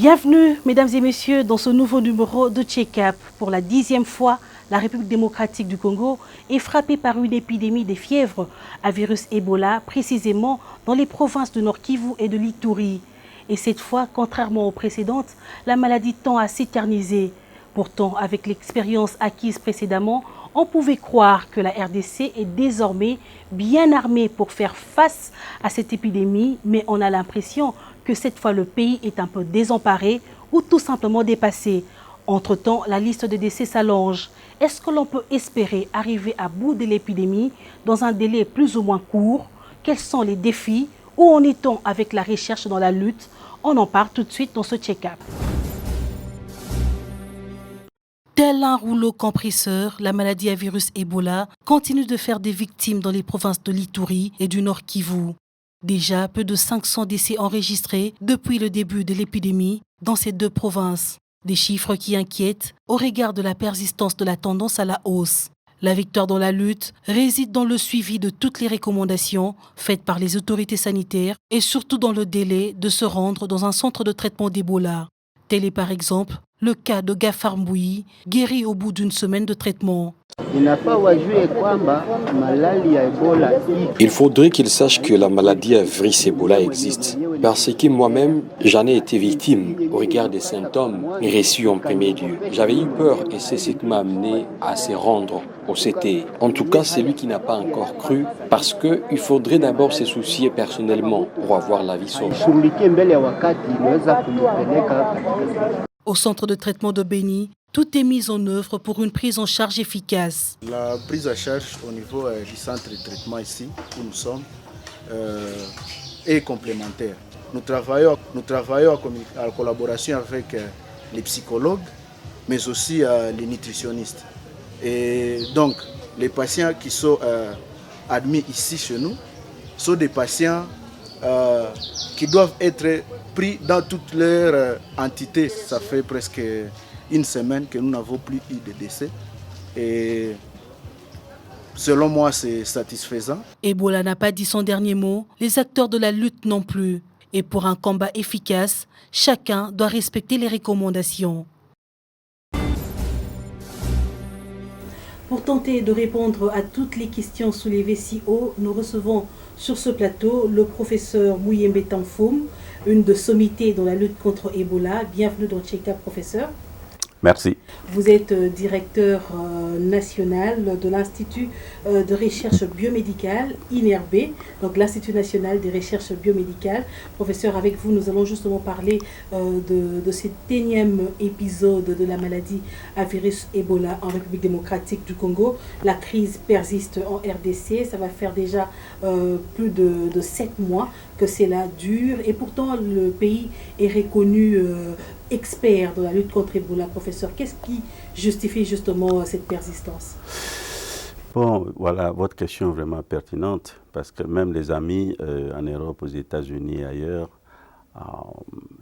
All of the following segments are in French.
Bienvenue, mesdames et messieurs, dans ce nouveau numéro de Check-up. Pour la 10e fois, la République démocratique du Congo est frappée par une épidémie des fièvres à virus Ebola, précisément dans les provinces de Nord Kivu et de l'Ituri. Et cette fois, contrairement aux précédentes, la maladie tend à s'éterniser. Pourtant, avec l'expérience acquise précédemment, on pouvait croire que la RDC est désormais bien armée pour faire face à cette épidémie, mais on a l'impression que cette fois le pays est un peu désemparé ou tout simplement dépassé. Entre-temps, la liste de décès s'allonge. Est-ce que l'on peut espérer arriver à bout de l'épidémie dans un délai plus ou moins court? Quels sont les défis? Où en est-on avec la recherche dans la lutte? On en parle tout de suite dans ce check-up. Tel un rouleau compresseur, la maladie à virus Ebola continue de faire des victimes dans les provinces de l'Ituri et du Nord Kivu. Déjà, plus de 500 décès enregistrés depuis le début de l'épidémie dans ces deux provinces. Des chiffres qui inquiètent au regard de la persistance de la tendance à la hausse. La victoire dans la lutte réside dans le suivi de toutes les recommandations faites par les autorités sanitaires et surtout dans le délai de se rendre dans un centre de traitement d'Ebola. Tel est par exemple le cas de Gafar Mbouyi, guéri au bout d'une semaine de traitement. Il faudrait qu'ils sachent que la maladie à virus Ebola existe, parce que moi-même, j'en ai été victime au regard des symptômes reçus en premier lieu. J'avais eu peur et c'est ce qui m'a amené à se rendre au CT. En tout cas, c'est lui qui n'a pas encore cru, parce qu'il faudrait d'abord se soucier personnellement pour avoir la vie sauve. Au centre de traitement de Béni, tout est mis en œuvre pour une prise en charge efficace. La prise en charge au niveau du centre de traitement ici, où nous sommes, est complémentaire. Nous travaillons en collaboration avec les psychologues, mais aussi les nutritionnistes. Et donc, les patients qui sont admis ici chez nous sont des patients qui doivent être pris dans toutes leurs entités. Ça fait presque une semaine que nous n'avons plus eu de décès. Et selon moi, c'est satisfaisant. Ebola n'a pas dit son dernier mot, les acteurs de la lutte non plus. Et pour un combat efficace, chacun doit respecter les recommandations. Pour tenter de répondre à toutes les questions soulevées si haut, nous recevons sur ce plateau le professeur Mouyembe Tamfoum, une de sommité dans la lutte contre Ebola. Bienvenue dans Check-up, professeur. Merci. Vous êtes directeur national de l'Institut de recherche biomédicale, INRB, donc l'Institut national des recherches biomédicales. Professeur, avec vous, nous allons justement parler de cet énième épisode de la maladie à virus Ebola en République démocratique du Congo. La crise persiste en RDC, ça va faire déjà plus de 7 mois que cela dure et pourtant le pays est reconnu expert dans la lutte contre Ebola. Professeur, qu'est-ce qui justifie justement cette persistance? Bon, voilà, votre question est vraiment pertinente parce que même les amis en Europe, aux États-Unis et ailleurs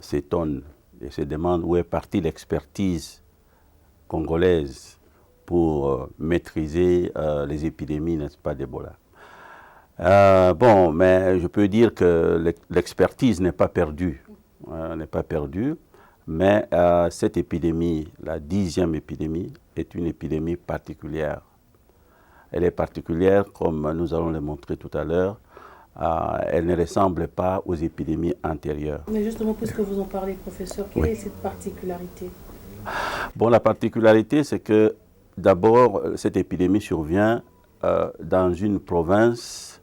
s'étonnent et se demandent où est partie l'expertise congolaise pour maîtriser les épidémies, n'est-ce pas, d'Ebola. Bon, mais je peux dire que l'expertise n'est pas perdue, mais cette épidémie, la 10e épidémie, est une épidémie particulière. Elle est particulière, comme nous allons le montrer tout à l'heure. Elle ne ressemble pas aux épidémies antérieures. Mais justement, puisque vous en parlez, professeur, quelle est cette particularité? Bon, la particularité, c'est que d'abord, cette épidémie survient dans une province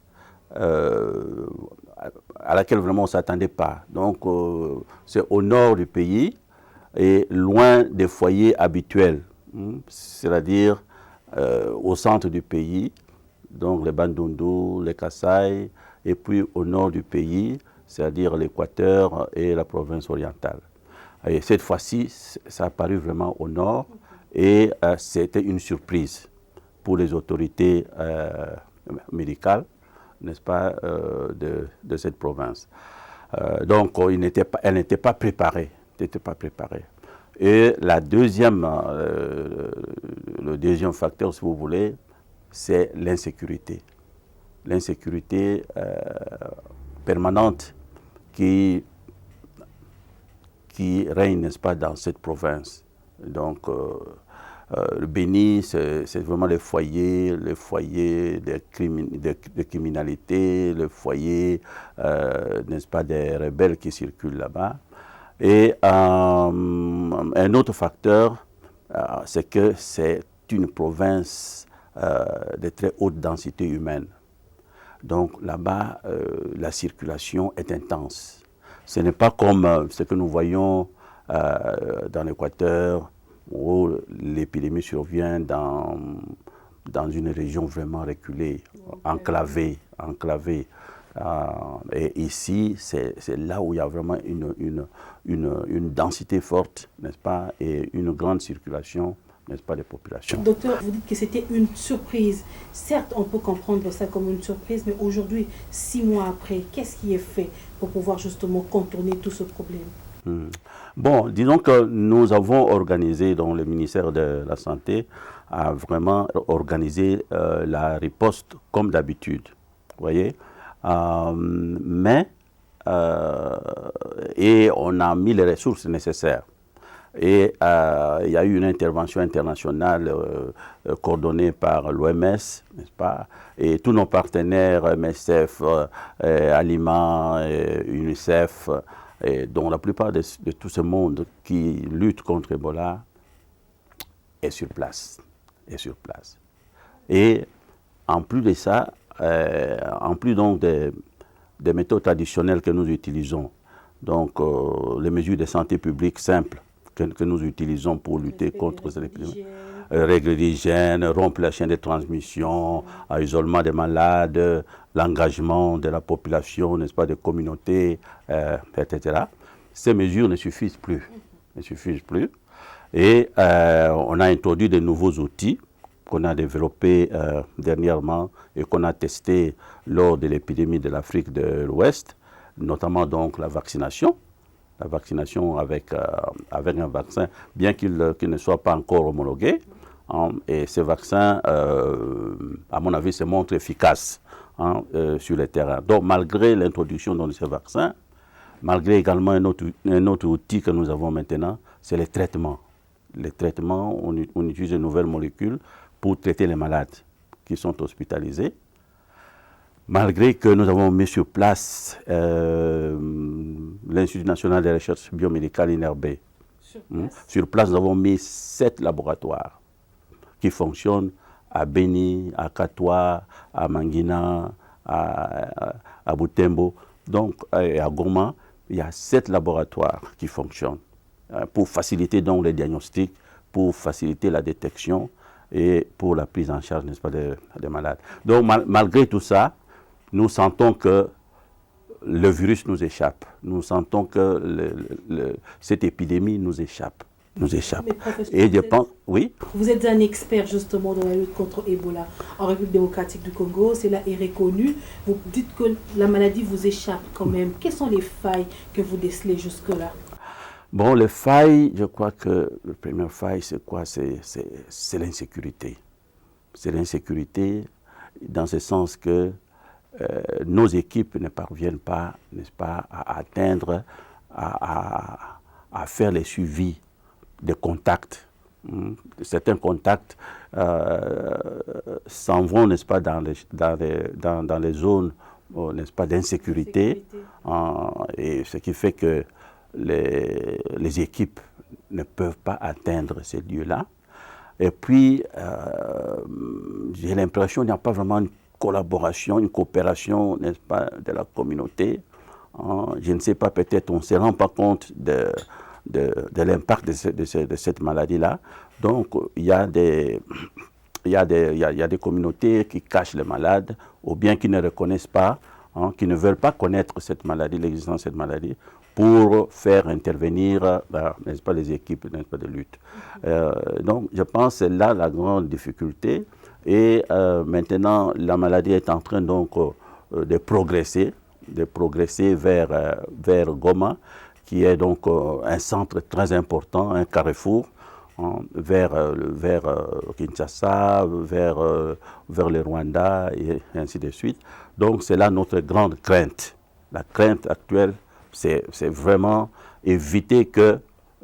à laquelle vraiment on ne s'attendait pas. Donc, c'est au nord du pays et loin des foyers habituels, c'est-à-dire au centre du pays, donc les Bandundu, les Kasaï, et puis au nord du pays, c'est-à-dire l'Équateur et la province orientale. Et cette fois-ci, ça a apparu vraiment au nord et c'était une surprise pour les autorités médicales, n'est-ce pas, de cette province. Donc, elle n'était pas préparée. Et le deuxième facteur, si vous voulez, c'est l'insécurité. L'insécurité permanente qui qui règne, n'est-ce pas, dans cette province. Donc, le Béni, c'est vraiment le foyer de criminalité, le foyer, n'est-ce pas, des rebelles qui circulent là-bas. Et un autre facteur, c'est que c'est une province de très haute densité humaine. Donc là-bas, la circulation est intense. Ce n'est pas comme ce que nous voyons dans l'Équateur, où l'épidémie survient dans une région vraiment reculée, enclavée. Et ici, c'est là où il y a vraiment une densité forte, n'est-ce pas, et une grande circulation, n'est-ce pas, des populations. Docteur, vous dites que c'était une surprise. Certes, on peut comprendre ça comme une surprise, mais aujourd'hui, 6 mois après, qu'est-ce qui est fait pour pouvoir justement contourner tout ce problème? Bon, disons que nous avons organisé, donc le ministère de la Santé a vraiment organisé la riposte comme d'habitude, vous voyez. Et on a mis les ressources nécessaires. Et il y a eu une intervention internationale coordonnée par l'OMS, n'est-ce pas, et tous nos partenaires, MSF, Alima, UNICEF, et dont la plupart de tout ce monde qui lutte contre Ebola est sur place. Et en plus de ça, en plus donc des méthodes traditionnelles que nous utilisons, donc les mesures de santé publique simples que nous utilisons pour lutter contre cette épidémie, règles d'hygiène, rompre la chaîne de transmission, isolement des malades, l'engagement de la population, n'est-ce pas, des communautés, etc. Ces mesures ne suffisent plus. Et on a introduit de nouveaux outils qu'on a développés dernièrement et qu'on a testés lors de l'épidémie de l'Afrique de l'Ouest, notamment donc la vaccination avec un vaccin, bien qu'il ne soit pas encore homologué. Et ces vaccins, à mon avis, se montrent efficaces sur le terrain. Donc, malgré l'introduction de ces vaccins, malgré également un autre outil que nous avons maintenant, c'est les traitements. Les traitements, on utilise de nouvelles molécules pour traiter les malades qui sont hospitalisés. Malgré que nous avons mis sur place l'Institut national de recherche biomédicale INRB. Sur place, nous avons mis 7 laboratoires qui fonctionnent à Béni, à Katoa, à Mangina, à Butembo, donc à Goma. Il y a 7 laboratoires qui fonctionnent pour faciliter donc les diagnostics, pour faciliter la détection et pour la prise en charge, n'est-ce pas, des malades. Donc malgré tout ça, nous sentons que le virus nous échappe. Nous sentons que cette épidémie nous échappe. Et je pense, oui. Vous êtes un expert justement dans la lutte contre Ebola en République démocratique du Congo. Cela est reconnu. Vous dites que la maladie vous échappe quand même. Quelles sont les failles que vous décelez jusque-là? Bon, les failles, je crois que la première faille, c'est quoi? C'est l'insécurité. C'est l'insécurité dans ce sens que nos équipes ne parviennent pas, n'est-ce pas, à atteindre, à faire les suivis des contacts. Certains contacts s'en vont, n'est-ce pas, dans les zones, n'est-ce pas, d'insécurité, et ce qui fait que les équipes ne peuvent pas atteindre ces lieux-là. Et puis, j'ai l'impression qu'il n'y a pas vraiment une collaboration, une coopération, n'est-ce pas, de la communauté. Je ne sais pas, peut-être on ne se rend pas compte de l'impact de cette maladie-là. Donc, il y a des communautés qui cachent les malades, ou bien qui ne reconnaissent pas, qui ne veulent pas connaître cette maladie, l'existence de cette maladie, pour faire intervenir, n'est-ce pas, les équipes, n'est-ce pas, de lutte. Donc, je pense que c'est là la grande difficulté. Et maintenant, la maladie est en train donc de progresser vers Goma, qui est donc un centre très important, un carrefour, vers Kinshasa, vers le Rwanda, et ainsi de suite. Donc c'est là notre grande crainte. La crainte actuelle, c'est vraiment éviter que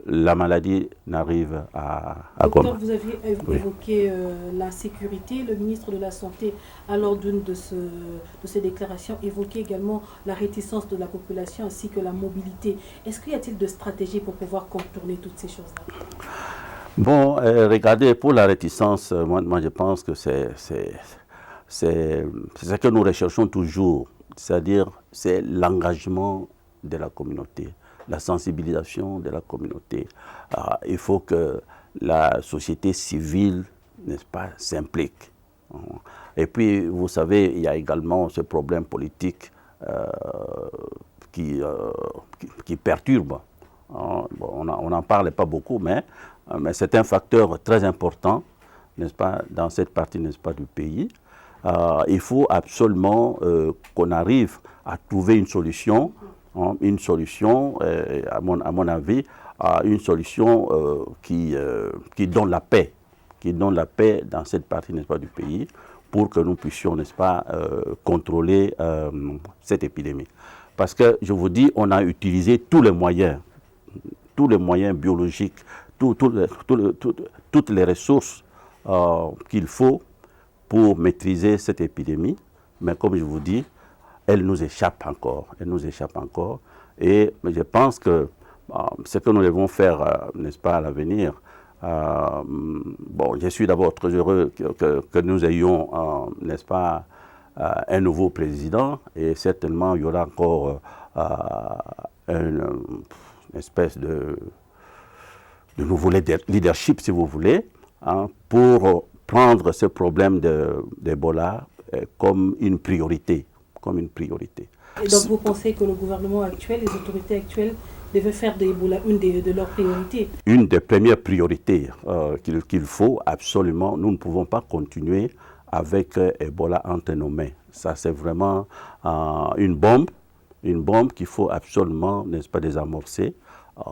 la maladie n'arrive à Docteur, Goma. vous aviez évoqué la sécurité. Le ministre de la Santé, à lors d'une de ces déclarations, évoquait également la réticence de la population ainsi que la mobilité. Est-ce qu'il y a-t-il de stratégies pour pouvoir contourner toutes ces choses-là? Bon, regardez, pour la réticence, moi je pense que c'est ce que nous recherchons toujours, c'est-à-dire c'est l'engagement de la communauté, la sensibilisation de la communauté. Il faut que la société civile, n'est-ce pas, s'implique. Et puis, vous savez, il y a également ce problème politique qui perturbe. On n'en parle pas beaucoup, mais c'est un facteur très important, n'est-ce pas, dans cette partie, n'est-ce pas, du pays. Il faut absolument qu'on arrive à trouver une solution, à mon avis, une solution qui donne la paix, dans cette partie, n'est-ce pas, du pays, pour que nous puissions, n'est-ce pas, contrôler cette épidémie. Parce que, je vous dis, on a utilisé tous les moyens biologiques, toutes les ressources qu'il faut pour maîtriser cette épidémie. Mais comme je vous dis, elle nous échappe encore. Et je pense que ce que nous devons faire, n'est-ce pas, à l'avenir, bon, je suis d'abord très heureux que nous ayons, n'est-ce pas, un nouveau président, et certainement il y aura encore une espèce de nouveau leadership, si vous voulez, pour prendre ce problème d'Ebola comme une priorité. Et donc vous pensez que le gouvernement actuel, les autorités actuelles, devaient faire d'Ebola une de leurs priorités? Une des premières priorités qu'il faut absolument. Nous ne pouvons pas continuer avec Ebola entre nos mains. Ça, c'est vraiment une bombe qu'il faut absolument, n'est-ce pas, désamorcer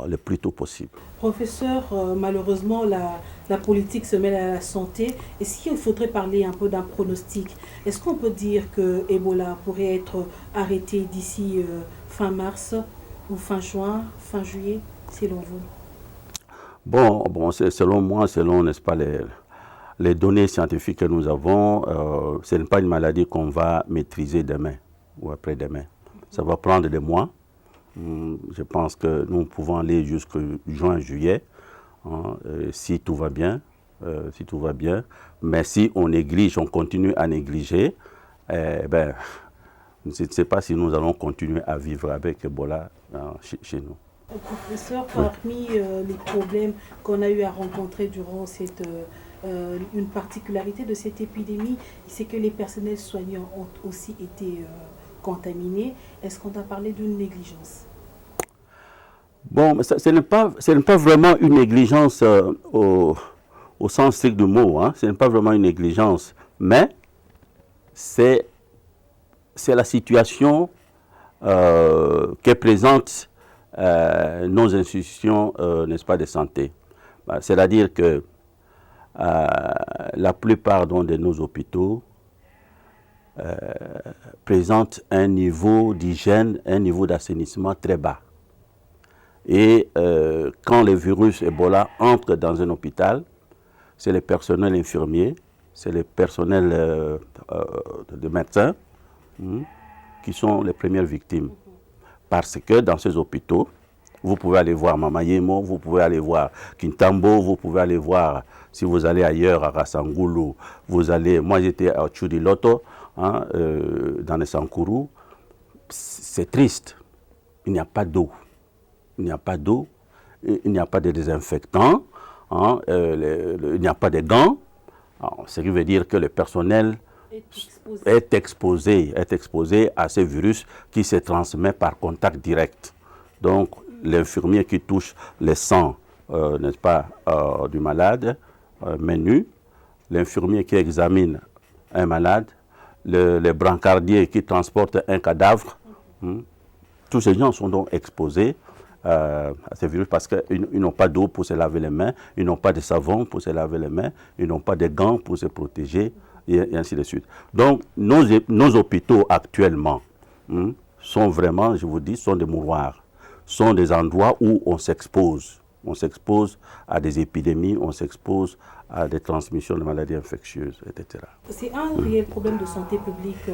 le plus tôt possible. Professeur, malheureusement, la politique se mêle à la santé. Est-ce qu'il faudrait parler un peu d'un pronostic? Est-ce qu'on peut dire que Ebola pourrait être arrêté d'ici fin mars ou fin juin, fin juillet, selon vous? Bon, selon moi, n'est-ce pas, les données scientifiques que nous avons, ce n'est pas une maladie qu'on va maîtriser demain ou après-demain. Ça va prendre des mois. Je pense que nous pouvons aller jusqu'en juin, juillet, si tout va bien. Mais si on néglige, on continue à négliger, je ne sais pas si nous allons continuer à vivre avec Ebola chez nous. Professeur, parmi les problèmes qu'on a eu à rencontrer durant une particularité de cette épidémie, c'est que les personnels soignants ont aussi été contaminés. Est-ce qu'on a parlé d'une négligence? Bon, mais ce n'est pas vraiment une négligence au sens strict du mot. Ce n'est pas vraiment une négligence, mais c'est la situation que présentent nos institutions, n'est-ce pas, de santé. C'est-à-dire que la plupart de nos hôpitaux présentent un niveau d'hygiène, un niveau d'assainissement très bas. Et quand le virus Ebola entre dans un hôpital, c'est le personnel infirmier, c'est le personnel de médecins qui sont les premières victimes. Parce que dans ces hôpitaux, vous pouvez aller voir Mamayemo, vous pouvez aller voir Kintambo, vous pouvez aller voir, si vous allez ailleurs, à Rassangulu, moi j'étais à Chudiloto, dans les Sankourou, c'est triste, il n'y a pas d'eau. Il n'y a pas d'eau, il n'y a pas de désinfectant, il n'y a pas de gants, ce qui veut dire que le personnel est exposé à ce virus qui se transmet par contact direct. Donc, l'infirmier qui touche le sang, n'est-ce pas, du malade, main nue, l'infirmier qui examine un malade, le brancardier qui transporte un cadavre, tous ces gens sont donc exposés à ces virus parce qu'ils n'ont pas d'eau pour se laver les mains, ils n'ont pas de savon pour se laver les mains, ils n'ont pas de gants pour se protéger, et ainsi de suite. Donc, nos hôpitaux actuellement sont vraiment, je vous dis, sont des mouroirs. sont des endroits où on s'expose. On s'expose à des épidémies, on s'expose à des transmissions de maladies infectieuses, etc. C'est un réel problème de santé publique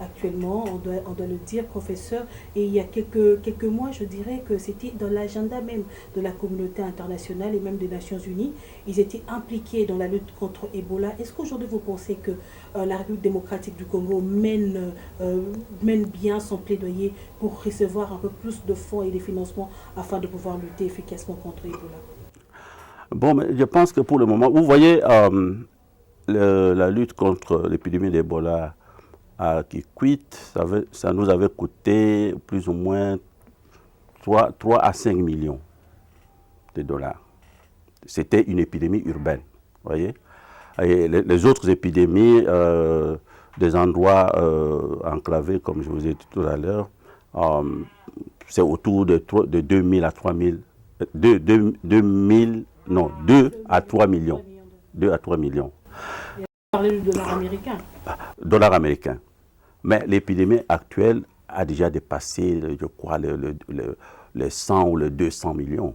actuellement, on doit le dire, professeur. Et il y a quelques mois, je dirais que c'était dans l'agenda même de la communauté internationale et même des Nations Unies. Ils étaient impliqués dans la lutte contre Ebola. Est-ce qu'aujourd'hui, vous pensez que la République démocratique du Congo mène bien son plaidoyer pour recevoir un peu plus de fonds et de financements afin de pouvoir lutter efficacement contre Ebola? Bon, mais je pense que pour le moment, vous voyez, la lutte contre l'épidémie d'Ebola à Kikwit, ça nous avait coûté plus ou moins 3 à 5 millions de dollars. C'était une épidémie urbaine, vous voyez. Et les autres épidémies, des endroits enclavés, comme je vous ai dit tout à l'heure, c'est autour de 2 000 à 3 000, 2 à 3 millions. 2 à 3 millions. Vous parlez du dollar américain. Dollar américain. Mais l'épidémie actuelle a déjà dépassé, je crois, les 100 ou les 200 millions.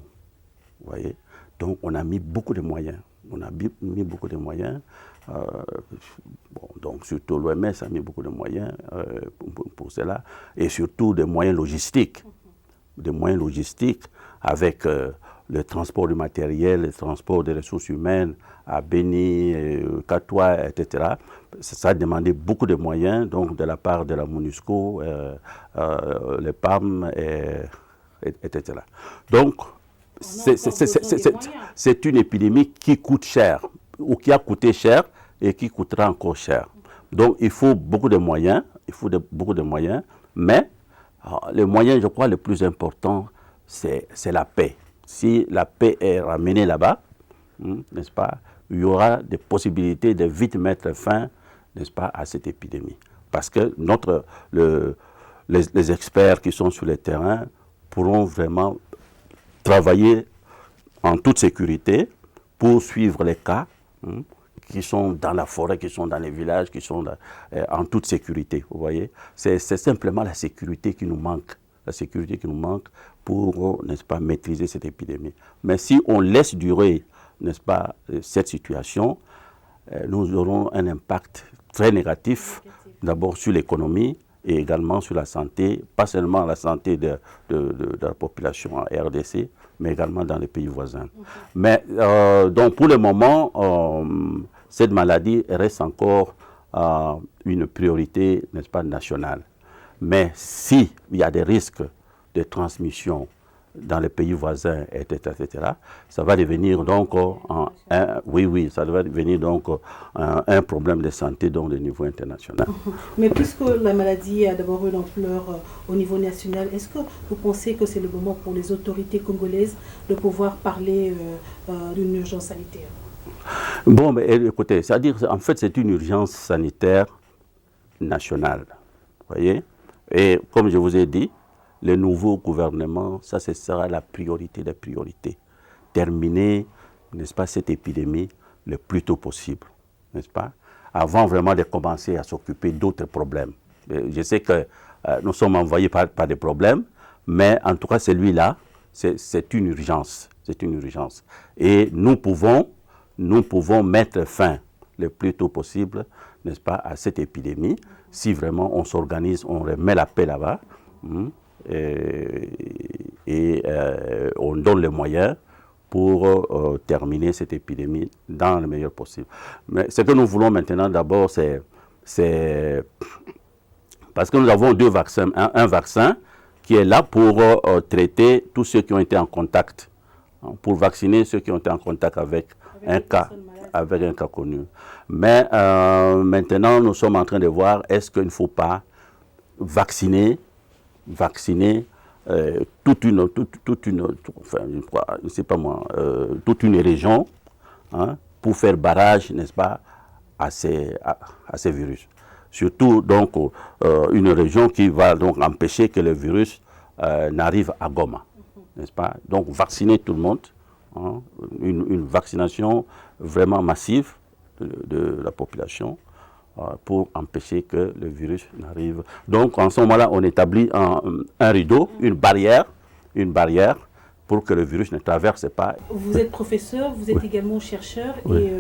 Vous voyez? Donc, on a mis beaucoup de moyens. On a mis beaucoup de moyens. Bon, donc, surtout l'OMS a mis beaucoup de moyens pour cela. Et surtout des moyens logistiques. Des moyens logistiques avec le transport du matériel, le transport des ressources humaines à Beni, Katoa, etc. Ça a demandé beaucoup de moyens, donc de la part de la MONUSCO, les PAM, etc. Donc, c'est une épidémie qui coûte cher, ou qui a coûté cher et qui coûtera encore cher. Donc, il faut beaucoup de moyens, mais les moyens, je crois, le plus important, c'est la paix. Si la paix est ramenée là-bas, n'est-ce pas, il y aura des possibilités de vite mettre fin, n'est-ce pas, à cette épidémie. Parce que les experts qui sont sur le terrain pourront vraiment travailler en toute sécurité pour suivre les cas qui sont dans la forêt, qui sont dans les villages, qui sont en toute sécurité, vous voyez. C'est simplement la sécurité qui nous manque. La sécurité qui nous manque pour, n'est-ce pas, maîtriser cette épidémie. Mais si on laisse durer, n'est-ce pas, cette situation, nous aurons un impact très négatif, d'abord sur l'économie et également sur la santé, pas seulement la santé de la population en RDC, mais également dans les pays voisins. Mais donc pour le moment, cette maladie reste encore une priorité, n'est-ce pas, nationale. Mais s'il y a des risques de transmission dans les pays voisins, etc., ça va devenir donc ça va devenir donc un problème de santé donc de niveau international. Mais puisque la maladie a d'abord une ampleur au niveau national, est-ce que vous pensez que c'est le moment pour les autorités congolaises de pouvoir parler d'une urgence sanitaire? Bon, mais écoutez, c'est-à-dire, en fait, c'est une urgence sanitaire nationale, vous voyez. Et comme je vous ai dit, le nouveau gouvernement, ça ce sera la priorité des priorités. Terminer, n'est-ce pas, cette épidémie le plus tôt possible, n'est-ce pas, avant vraiment de commencer à s'occuper d'autres problèmes. Je sais que nous sommes envoyés par des problèmes, mais en tout cas celui-là, c'est une urgence, Et nous pouvons mettre fin le plus tôt possible, n'est-ce pas, à cette épidémie, si vraiment on s'organise, on remet la paix là-bas, et on donne les moyens pour terminer cette épidémie dans le meilleur possible. Mais ce que nous voulons maintenant d'abord, c'est parce que nous avons deux vaccins. Un vaccin qui est là pour traiter tous ceux qui ont été en contact, pour vacciner ceux qui ont été en contact avec un cas connu. Mais maintenant, nous sommes en train de voir, est-ce qu'il ne faut pas vacciner toute une région, pour faire barrage, n'est-ce pas, à ces virus. Surtout donc une région qui va donc empêcher que le virus n'arrive à Goma, n'est-ce pas? Donc vacciner tout le monde, une vaccination vraiment massive de la population pour empêcher que le virus n'arrive. Donc en ce moment-là, on établit un rideau, une barrière une barrière pour que le virus ne traverse pas. Vous êtes professeur, vous êtes également chercheur et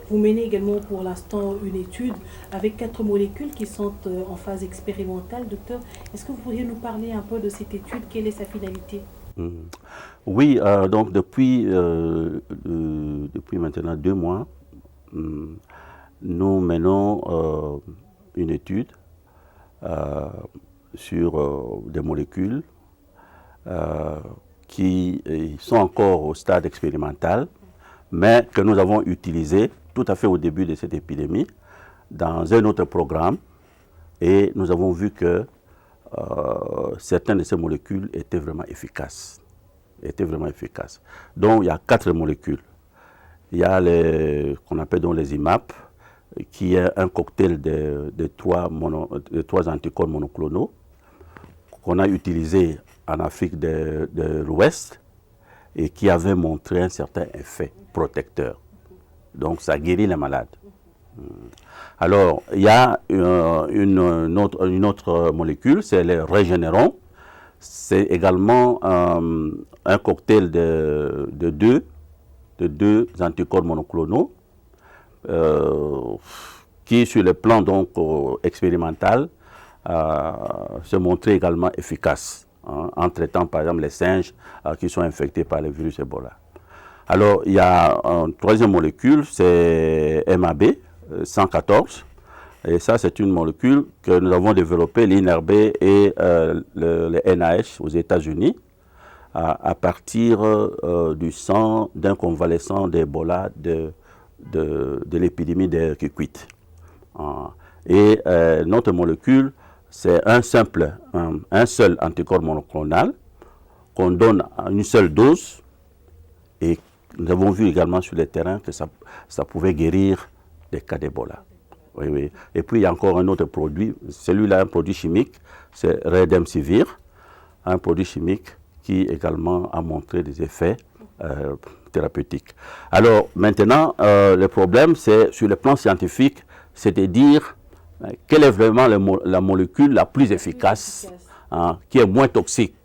vous menez également pour l'instant une étude avec 4 molécules qui sont en phase expérimentale. Docteur, est-ce que vous pourriez nous parler un peu de cette étude? Quelle est sa finalité? Oui, donc depuis maintenant 2 mois, nous menons une étude sur des molécules qui sont encore au stade expérimental, mais que nous avons utilisées tout à fait au début de cette épidémie dans un autre programme, et nous avons vu que certaines de ces molécules étaient vraiment efficaces. Donc il y a 4 molécules. Il y a qu'on appelle donc les IMAP, qui est un cocktail de 3 anticorps monoclonaux qu'on a utilisé en Afrique de l'Ouest et qui avait montré un certain effet protecteur. Donc ça guérit les malades. Alors, il y a une autre molécule, c'est le Régénéron. C'est également un cocktail de deux anticorps monoclonaux qui, sur le plan donc expérimental, se montrait également efficace en traitant par exemple les singes qui sont infectés par le virus Ebola. Alors, il y a une 3e molécule, c'est MAB 114. Et ça, c'est une molécule que nous avons développée, l'INRB et le NIH aux États-Unis, à partir du sang d'un convalescent d'Ebola de l'épidémie de Kikwit. Et notre molécule, c'est un seul anticorps monoclonal qu'on donne à une seule dose, et nous avons vu également sur le terrain que ça pouvait guérir des cas d'Ebola. Oui. Et puis il y a encore un autre produit, celui-là un produit chimique, c'est Redemsivir, un produit chimique qui également a montré des effets thérapeutiques. Alors maintenant, le problème, c'est sur le plan scientifique, c'est de dire quelle est vraiment la molécule la plus efficace, qui est moins toxique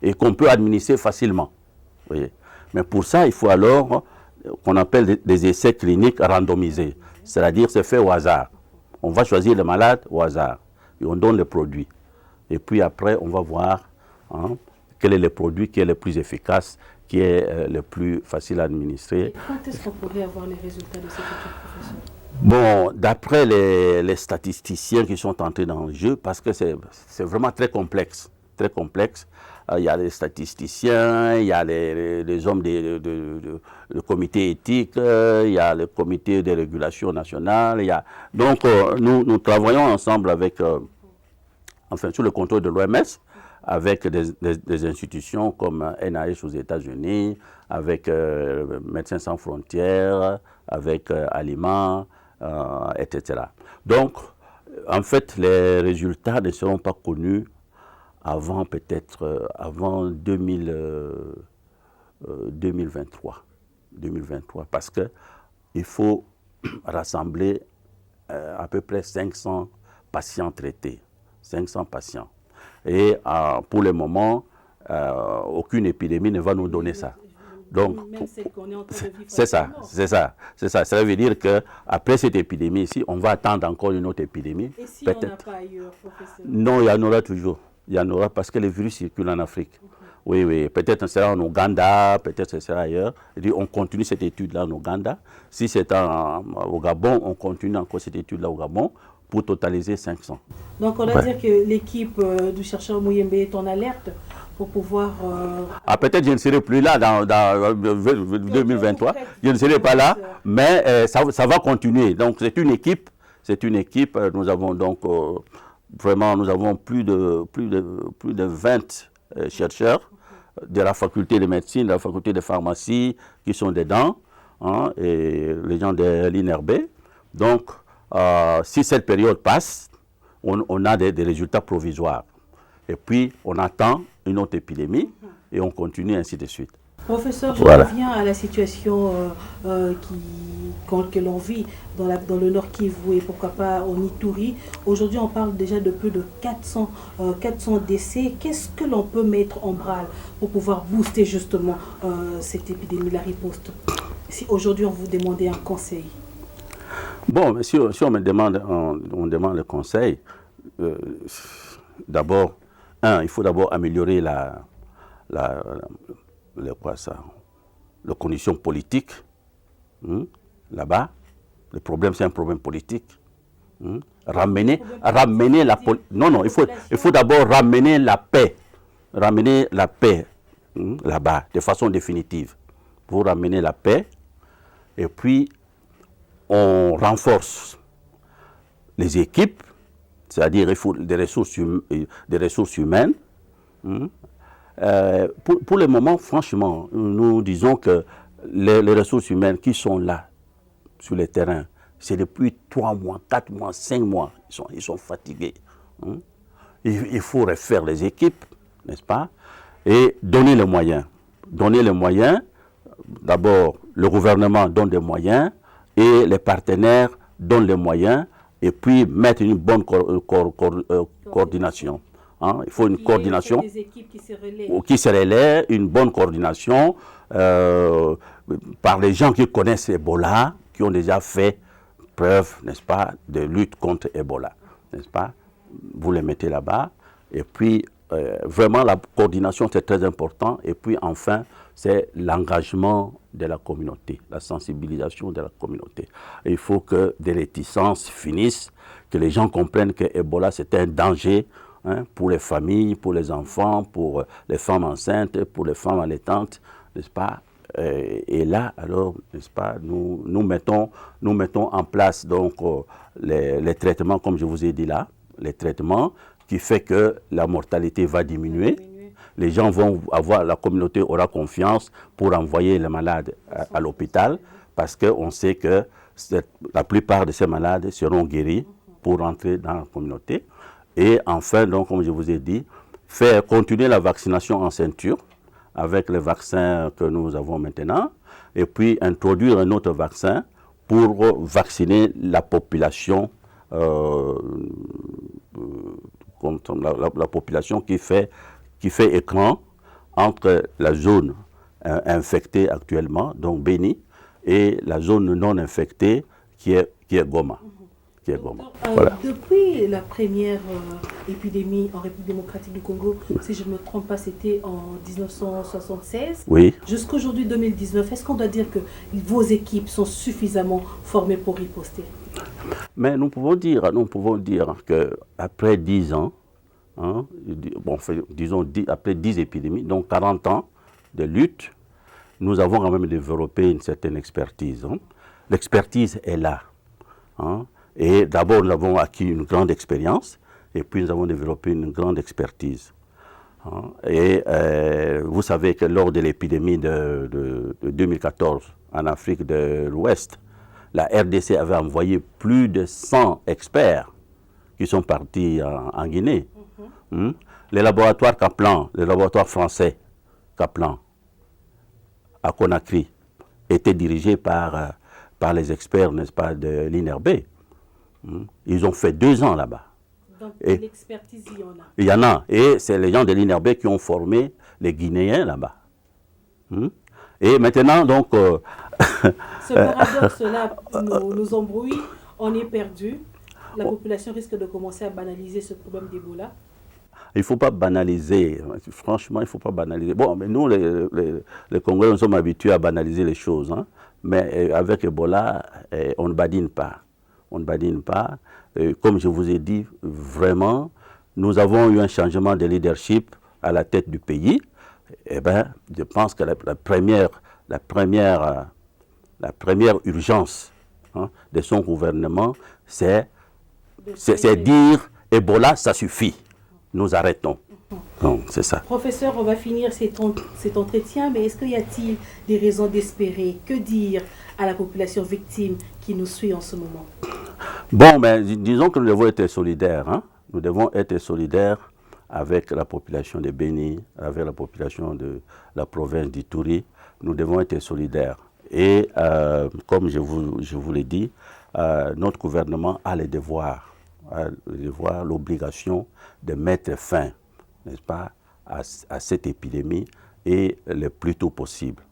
et qu'on peut administrer facilement. Oui. Mais pour ça, il faut alors qu'on appelle des essais cliniques randomisés. C'est-à-dire, c'est fait au hasard. On va choisir le malade au hasard et on donne le produit. Et puis après, on va voir quel est le produit qui est le plus efficace, qui est le plus facile à administrer. Et quand est-ce qu'on pourrait avoir les résultats de cette étude, professeur? Bon, d'après les statisticiens qui sont entrés dans le jeu, parce que c'est vraiment très complexe. Il y a les statisticiens, il y a les hommes du comité éthique, il y a le comité de régulation nationale. Donc, nous travaillons ensemble avec, sous le contrôle de l'OMS, avec des institutions comme NIH aux États-Unis, avec Médecins sans frontières, avec Alima, etc. Donc, en fait, les résultats ne seront pas connus avant peut-être avant 2023, parce que il faut rassembler à peu près 500 patients traités, 500 patients. Et pour le moment, aucune épidémie ne va nous donner ça. Donc, c'est ça. Ça veut dire qu'après cette épidémie ici, on va attendre encore une autre épidémie. Et si on n'a pas ailleurs, professeur? Non, il y en aura toujours. Il y en aura parce que le virus circule en Afrique. Oui. Peut-être ce sera en Ouganda, peut-être ce sera ailleurs. On continue cette étude-là en Ouganda. Si c'est au Gabon, on continue encore cette étude-là au Gabon pour totaliser 500. Donc on va dire que l'équipe du chercheur Mouyembe est en alerte pour pouvoir... peut-être je ne serai plus là dans 2023. Je ne serai pas là, mais ça va continuer. Donc c'est une équipe. Nous avons donc... Vraiment, nous avons plus de 20 chercheurs de la faculté de médecine, de la faculté de pharmacie qui sont dedans, et les gens de l'INRB. Donc, si cette période passe, on a des résultats provisoires. Et puis, on attend une autre épidémie et on continue ainsi de suite. Professeur, je Voilà. reviens à la situation que l'on vit dans le Nord Kivu et pourquoi pas au Ituri. Aujourd'hui, on parle déjà de plus de 400 décès. Qu'est-ce que l'on peut mettre en branle pour pouvoir booster justement cette épidémie, la riposte? Si aujourd'hui on vous demandait un conseil. Bon, mais si on me demande, on demande le conseil, d'abord, il faut d'abord améliorer les conditions politiques là-bas. Le problème, c'est un problème politique. Ramener la non, il faut d'abord ramener la paix. Ramener la paix là-bas, de façon définitive. Pour ramener la paix, et puis on renforce les équipes, c'est-à-dire il faut des ressources humaines. Pour le moment, franchement, nous disons que les ressources humaines qui sont là, sur le terrain, c'est depuis 3 mois, 4 mois, 5 mois, ils sont fatigués. Il faut refaire les équipes, n'est-ce pas, et donner les moyens. Donner les moyens, d'abord, le gouvernement donne des moyens, et les partenaires donnent les moyens, et puis mettre une bonne coordination. Il faut une coordination des équipes qui se relaient, une bonne coordination par les gens qui connaissent Ebola, qui ont déjà fait preuve, n'est-ce pas, de lutte contre Ebola, n'est-ce pas? Vous les mettez là-bas, et puis vraiment la coordination c'est très important, et puis enfin c'est l'engagement de la communauté, la sensibilisation de la communauté. Et il faut que des réticences finissent, que les gens comprennent que Ebola c'est un danger pour les familles, pour les enfants, pour les femmes enceintes, pour les femmes allaitantes, n'est-ce pas? Et là, alors, n'est-ce pas, nous mettons en place donc les traitements, comme je vous ai dit là, les traitements qui fait que la mortalité va diminuer. Les gens vont avoir, la communauté aura confiance pour envoyer les malades à l'hôpital, parce qu'on sait que la plupart de ces malades seront guéris pour rentrer dans la communauté. Et enfin, donc, comme je vous ai dit, faire continuer la vaccination en ceinture, avec les vaccins que nous avons maintenant, et puis introduire un autre vaccin pour vacciner la population, la population qui fait écran entre la zone infectée actuellement, donc Béni, et la zone non infectée qui est Goma. Voilà. Depuis la première épidémie en République démocratique du Congo, si je ne me trompe pas, c'était en 1976. Oui. Jusqu'aujourd'hui 2019, est-ce qu'on doit dire que vos équipes sont suffisamment formées pour riposter? Mais nous pouvons dire qu'après 10 ans, disons après 10 épidémies, donc 40 ans de lutte, nous avons quand même développé une certaine expertise. L'expertise est là. Et d'abord, nous avons acquis une grande expérience, et puis nous avons développé une grande expertise. Et vous savez que lors de l'épidémie de 2014 en Afrique de l'Ouest, la RDC avait envoyé plus de 100 experts qui sont partis en Guinée. Les laboratoires Kaplan, les laboratoires français Kaplan, à Conakry, étaient dirigés par les experts, n'est-ce pas, de l'INRB. Ils ont fait 2 ans là-bas. Donc l'expertise, il y en a. Il y en a. Et c'est les gens de l'INRB qui ont formé les Guinéens là-bas. Et maintenant, donc... Ce paradoxe-là nous embrouille, on est perdu. La population risque de commencer à banaliser ce problème d'Ebola. Il ne faut pas banaliser. Franchement, il ne faut pas banaliser. Bon, mais nous, les Congolais, nous sommes habitués à banaliser les choses. Mais avec Ebola, on ne badine pas. On ne badine pas. Comme je vous ai dit, vraiment, nous avons eu un changement de leadership à la tête du pays. Eh bien, je pense que la première urgence de son gouvernement, c'est dire Ebola, ça suffit. Nous arrêtons. Donc, c'est ça. Professeur, on va finir cet entretien, mais est-ce qu'il y a-t-il des raisons d'espérer? Que dire à la population victime qui nous suit en ce moment? Bon, mais disons que nous devons être solidaires. Nous devons être solidaires avec la population de Béni, avec la population de la province d'Ituri, nous devons être solidaires. Et comme je vous l'ai dit, notre gouvernement a le devoir, l'obligation de mettre fin, n'est-ce pas, à cette épidémie et le plus tôt possible.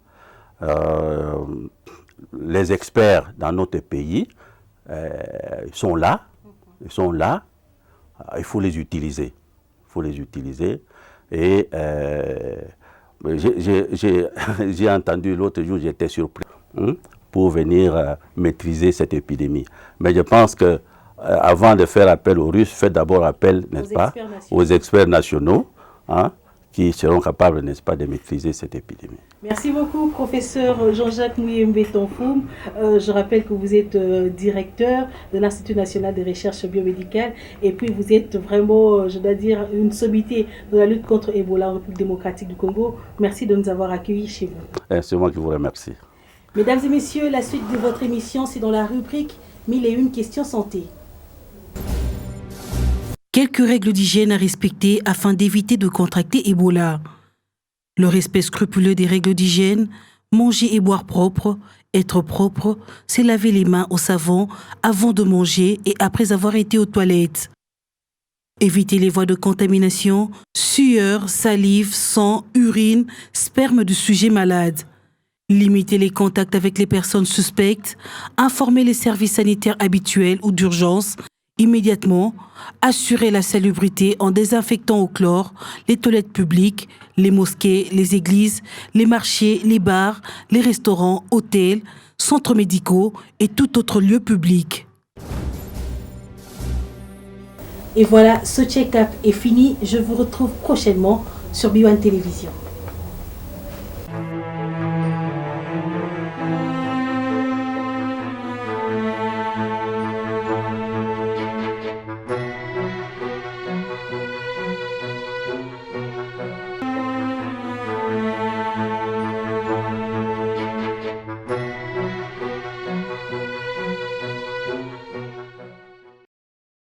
Les experts dans notre pays sont là, il faut les utiliser. Et j'ai entendu l'autre jour, j'étais surpris pour venir maîtriser cette épidémie. Mais je pense que avant de faire appel aux Russes, faites d'abord appel, n'est-ce pas, aux experts nationaux, qui seront capables, n'est-ce pas, de maîtriser cette épidémie. Merci beaucoup, professeur Jean-Jacques Muyembe-Tonfoum. Je rappelle que vous êtes directeur de l'Institut national de recherche biomédicale et puis vous êtes vraiment, je dois dire, une sommité de la lutte contre Ebola en République démocratique du Congo. Merci de nous avoir accueillis chez vous. C'est moi qui vous remercie. Mesdames et messieurs, la suite de votre émission, c'est dans la rubrique 1001 questions santé. Quelques règles d'hygiène à respecter afin d'éviter de contracter Ebola. Le respect scrupuleux des règles d'hygiène, manger et boire propre, être propre, c'est laver les mains au savon avant de manger et après avoir été aux toilettes. Éviter les voies de contamination, sueur, salive, sang, urine, sperme de sujets malades. Limiter les contacts avec les personnes suspectes, informer les services sanitaires habituels ou d'urgence immédiatement, assurer la salubrité en désinfectant au chlore les toilettes publiques, les mosquées, les églises, les marchés, les bars, les restaurants, hôtels, centres médicaux et tout autre lieu public. Et voilà, ce check-up est fini. Je vous retrouve prochainement sur Bio1 Télévision.